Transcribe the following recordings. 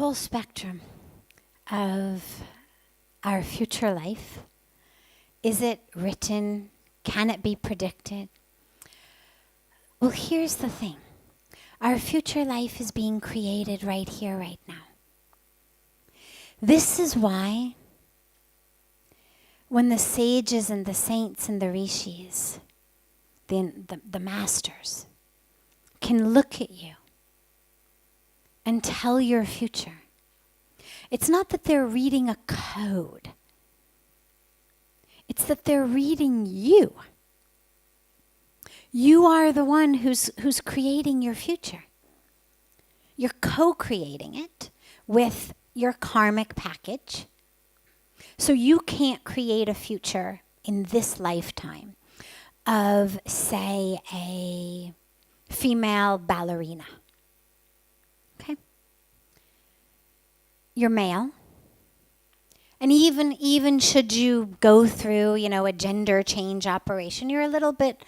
full spectrum of our future life? Is it written? Can it be predicted? Well, here's the thing. Our future life is being created right here, right now. This is why when the sages and the saints and the rishis, the masters, can look at you and tell your future, it's not that they're reading a code. It's that they're reading you. You are the one who's creating your future. You're co-creating it with your karmic package. So you can't create a future in this lifetime of, say, a female ballerina. Okay? You're male. And even should you go through, a gender change operation, you're a little bit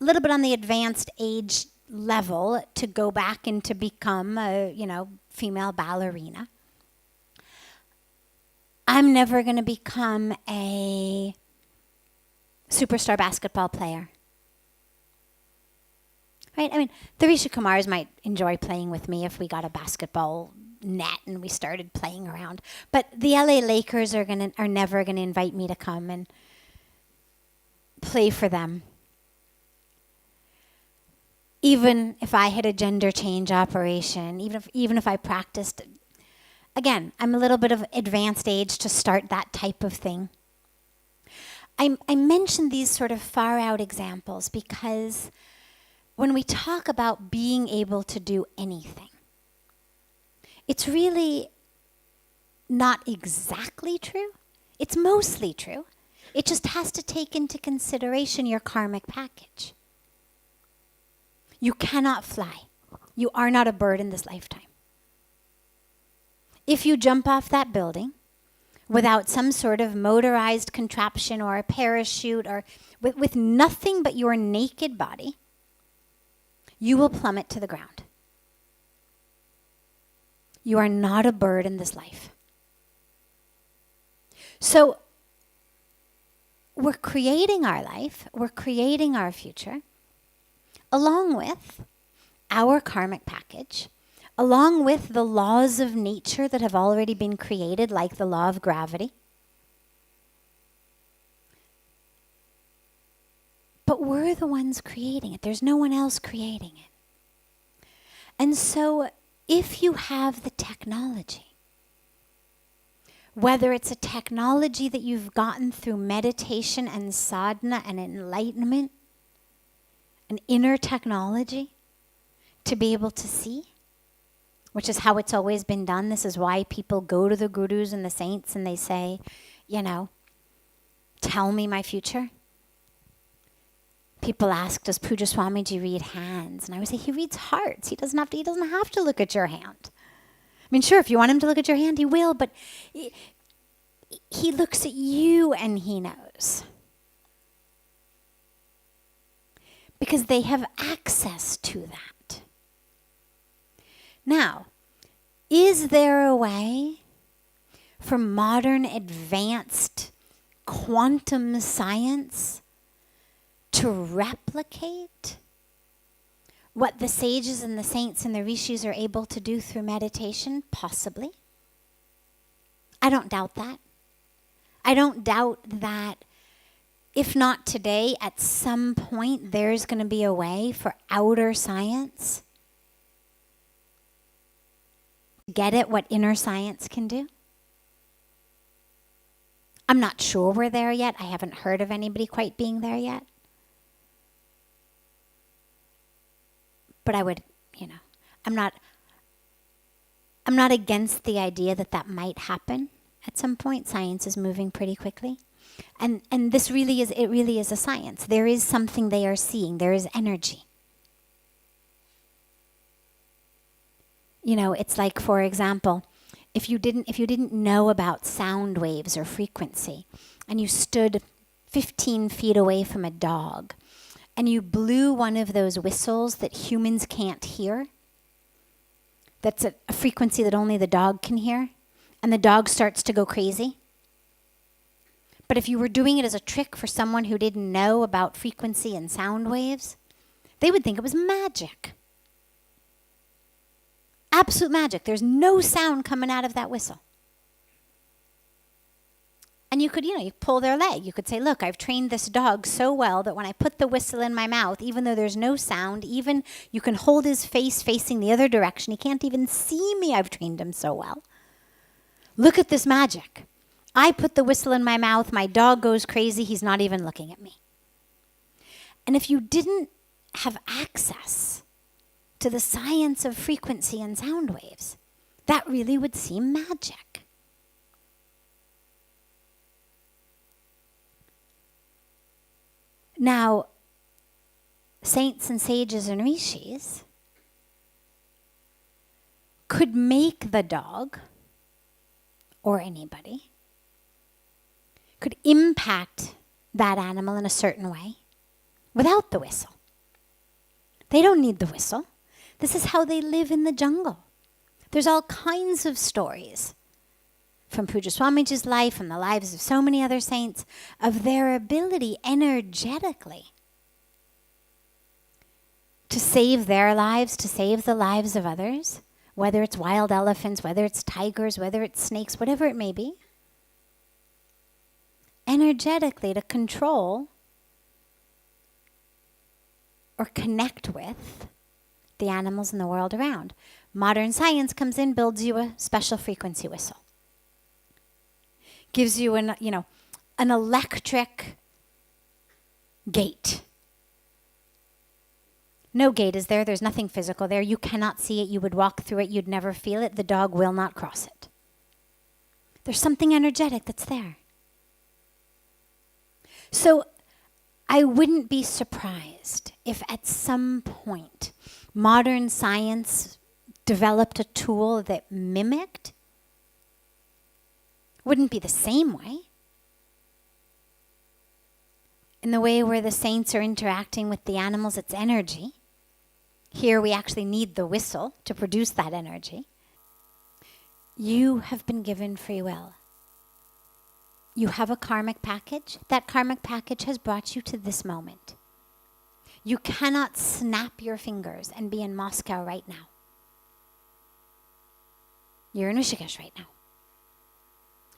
on the advanced age level to go back and to become a, female ballerina. I'm never going to become a superstar basketball player. Right? I mean, the Rishi Kumars might enjoy playing with me if we got a basketball net and we started playing around. But the LA Lakers are never going to invite me to come and play for them. Even if I had a gender change operation, even if I practiced, again, I'm a little bit of advanced age to start that type of thing. I mention these sort of far out examples because when we talk about being able to do anything, it's really not exactly true. It's mostly true. It just has to take into consideration your karmic package. You cannot fly. You are not a bird in this lifetime. If you jump off that building without some sort of motorized contraption or a parachute or with nothing but your naked body, you will plummet to the ground. You are not a bird in this life. So we're creating our life, we're creating our future, along with our karmic package, along with the laws of nature that have already been created, like the law of gravity. But we're the ones creating it. There's no one else creating it. And so if you have the technology, whether it's a technology that you've gotten through meditation and sadhana and enlightenment, an inner technology to be able to see, which is how it's always been done. This is why people go to the gurus and the saints and they say, tell me my future. People ask, does Puja Swamiji read hands? And I would say, he reads hearts. He doesn't have to look at your hand. I mean, sure, if you want him to look at your hand, he will, but he looks at you and he knows. Because they have access to that. Now, is there a way for modern advanced quantum science to replicate what the sages and the saints and the rishis are able to do through meditation? Possibly. I don't doubt that. I don't doubt that if not today, at some point there's going to be a way for outer science to get at what inner science can do. I'm not sure we're there yet. I haven't heard of anybody quite being there yet. But I would, I'm not against the idea that might happen at some point. Science is moving pretty quickly. And this really is a science. There is something they are seeing. There is energy. It's like, for example, if you didn't know about sound waves or frequency, and you stood 15 feet away from a dog, and you blew one of those whistles that humans can't hear, that's a frequency that only the dog can hear, and the dog starts to go crazy. But if you were doing it as a trick for someone who didn't know about frequency and sound waves, they would think it was magic. Absolute magic. There's no sound coming out of that whistle. And you could, you pull their leg. You could say, look, I've trained this dog so well that when I put the whistle in my mouth, even though there's no sound, even you can hold his face facing the other direction. He can't even see me. I've trained him so well. Look at this magic. I put the whistle in my mouth. My dog goes crazy. He's not even looking at me. And if you didn't have access to the science of frequency and sound waves, that really would seem magic. Now, saints and sages and rishis could make the dog, or anybody, could impact that animal in a certain way without the whistle. They don't need the whistle. This is how they live in the jungle. There's all kinds of stories from Puja Swamiji's life and the lives of so many other saints of their ability energetically to save their lives, to save the lives of others, whether it's wild elephants, whether it's tigers, whether it's snakes, whatever it may be. Energetically to control or connect with the animals in the world around. Modern science comes in, builds you a special frequency whistle. Gives you an electric gate. No gate is there. There's nothing physical there. You cannot see it. You would walk through it. You'd never feel it. The dog will not cross it. There's something energetic that's there. So I wouldn't be surprised if at some point modern science developed a tool that mimicked. Wouldn't be the same way. In the way where the saints are interacting with the animals, it's energy. Here we actually need the whistle to produce that energy. You have been given free will. You have a karmic package. That karmic package has brought you to this moment. You cannot snap your fingers and be in Moscow right now. You're in Rishikesh right now.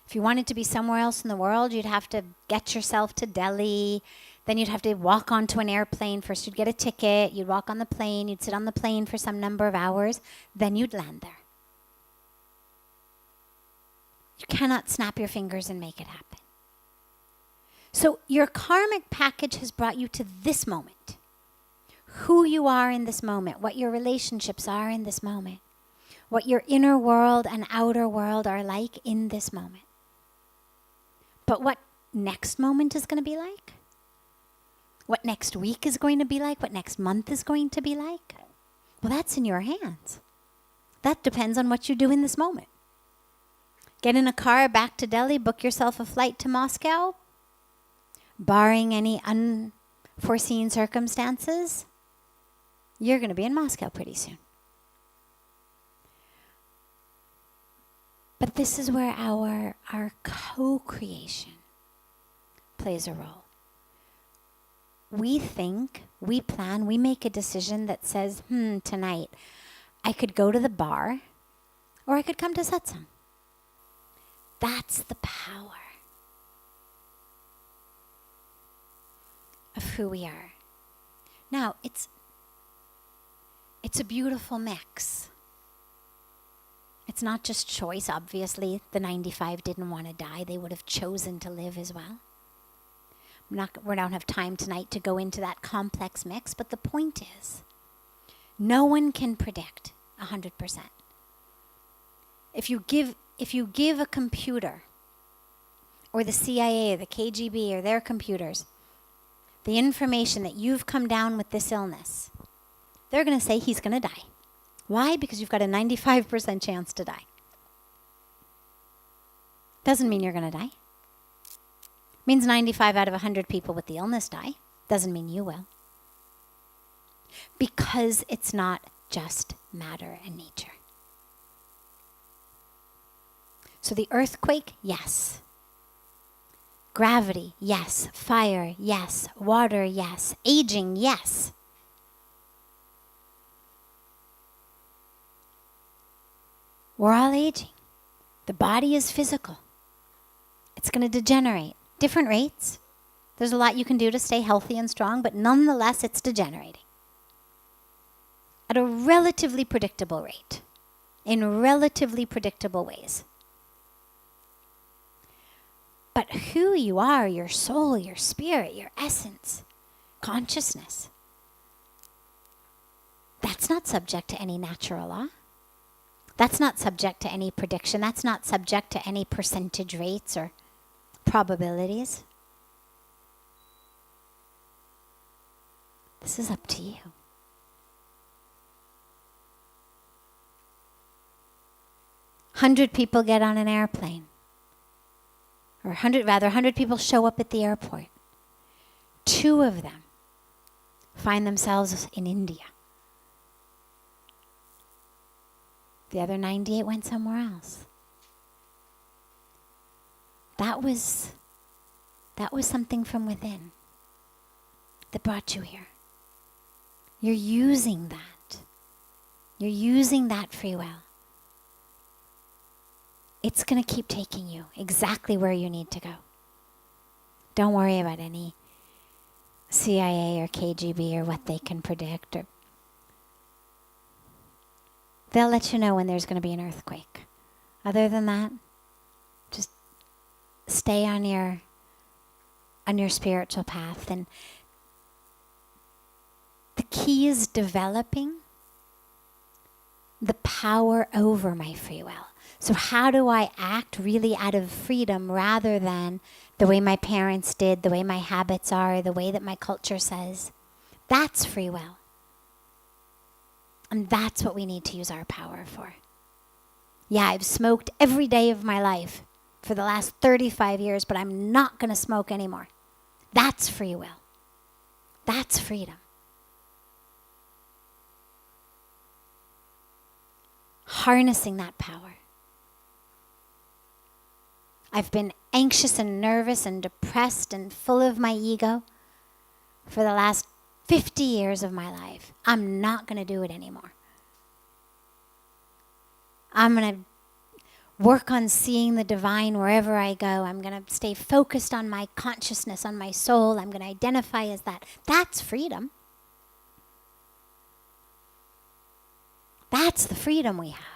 If you wanted to be somewhere else in the world, you'd have to get yourself to Delhi. Then you'd have to walk onto an airplane. First you'd get a ticket. You'd walk on the plane. You'd sit on the plane for some number of hours. Then you'd land there. You cannot snap your fingers and make it happen. So your karmic package has brought you to this moment. Who you are in this moment. What your relationships are in this moment. What your inner world and outer world are like in this moment. But what next moment is going to be like? What next week is going to be like? What next month is going to be like? Well, that's in your hands. That depends on what you do in this moment. Get in a car back to Delhi, book yourself a flight to Moscow. Barring any unforeseen circumstances, you're going to be in Moscow pretty soon. But this is where our co-creation plays a role. We think, we plan, we make a decision that says, tonight I could go to the bar or I could come to satsang. That's the power of who we are. Now, it's a beautiful mix. It's not just choice. Obviously, the 95 didn't want to die. They would have chosen to live as well. We don't have time tonight to go into that complex mix, but the point is, no one can predict 100%. If you give a computer, or the CIA, the KGB, or their computers, the information that you've come down with this illness, they're going to say he's going to die. Why? Because you've got a 95% chance to die. Doesn't mean you're going to die. Means 95 out of 100 people with the illness die. Doesn't mean you will. Because it's not just matter and nature. So the earthquake, yes. Gravity, yes. Fire, yes. Water, yes. Aging, yes. We're all aging. The body is physical. It's going to degenerate. Different rates. There's a lot you can do to stay healthy and strong, but nonetheless, it's degenerating. At a relatively predictable rate. In relatively predictable ways. But who you are, your soul, your spirit, your essence, consciousness, that's not subject to any natural law. That's not subject to any prediction. That's not subject to any percentage rates or probabilities. This is up to you. Hundred people get on an airplane. Or 100 people show up at the airport. 2 of them find themselves in India. The other 98 went somewhere else. That was something from within that brought you here. You're using that. You're using that free will. It's going to keep taking you exactly where you need to go. Don't worry about any CIA or KGB or what they can predict. Or they'll let you know when there's going to be an earthquake. Other than that, just stay on your spiritual path. And the key is developing the power over my free will. So how do I act really out of freedom rather than the way my parents did, the way my habits are, the way that my culture says? That's free will. And that's what we need to use our power for. Yeah, I've smoked every day of my life for the last 35 years, but I'm not going to smoke anymore. That's free will. That's freedom. Harnessing that power. I've been anxious and nervous and depressed and full of my ego for the last 50 years of my life. I'm not going to do it anymore. I'm going to work on seeing the divine wherever I go. I'm going to stay focused on my consciousness, on my soul. I'm going to identify as that. That's freedom. That's the freedom we have.